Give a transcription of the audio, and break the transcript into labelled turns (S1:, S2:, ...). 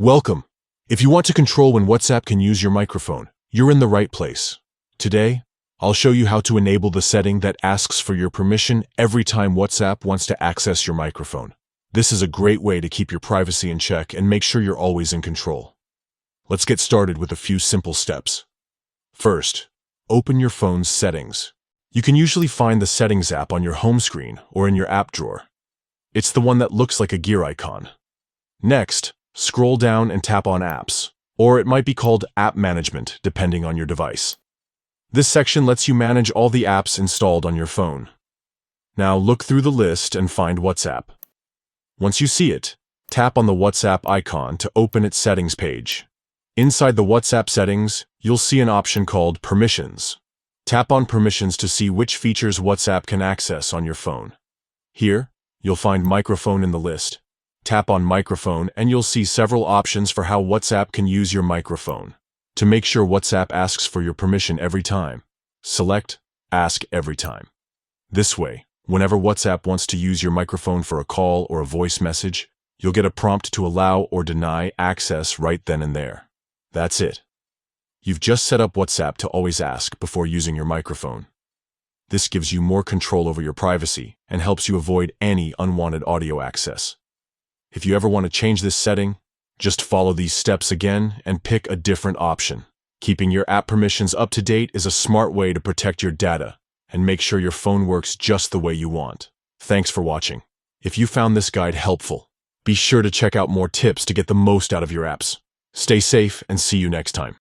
S1: Welcome. If you want to control when WhatsApp can use your microphone, you're in the right place. Today, I'll show you how to enable the setting that asks for your permission every time WhatsApp wants to access your microphone. This is a great way to keep your privacy in check and make sure you're always in control. Let's get started with a few simple steps. First, open your phone's settings. You can usually find the Settings app on your home screen or in your app drawer. It's the one that looks like a gear icon. Next, scroll down and tap on Apps, or it might be called App Management, depending on your device. This section lets you manage all the apps installed on your phone. Now look through the list and find WhatsApp. Once you see it, tap on the WhatsApp icon to open its settings page. Inside the WhatsApp settings, you'll see an option called Permissions. Tap on Permissions to see which features WhatsApp can access on your phone. Here, you'll find Microphone in the list. Tap on Microphone and you'll see several options for how WhatsApp can use your microphone. To make sure WhatsApp asks for your permission every time, select Ask Every Time. This way, whenever WhatsApp wants to use your microphone for a call or a voice message, you'll get a prompt to allow or deny access right then and there. That's it. You've just set up WhatsApp to always ask before using your microphone. This gives you more control over your privacy and helps you avoid any unwanted audio access. If you ever want to change this setting, just follow these steps again and pick a different option. Keeping your app permissions up to date is a smart way to protect your data and make sure your phone works just the way you want. Thanks for watching. If you found this guide helpful, be sure to check out more tips to get the most out of your apps. Stay safe and see you next time.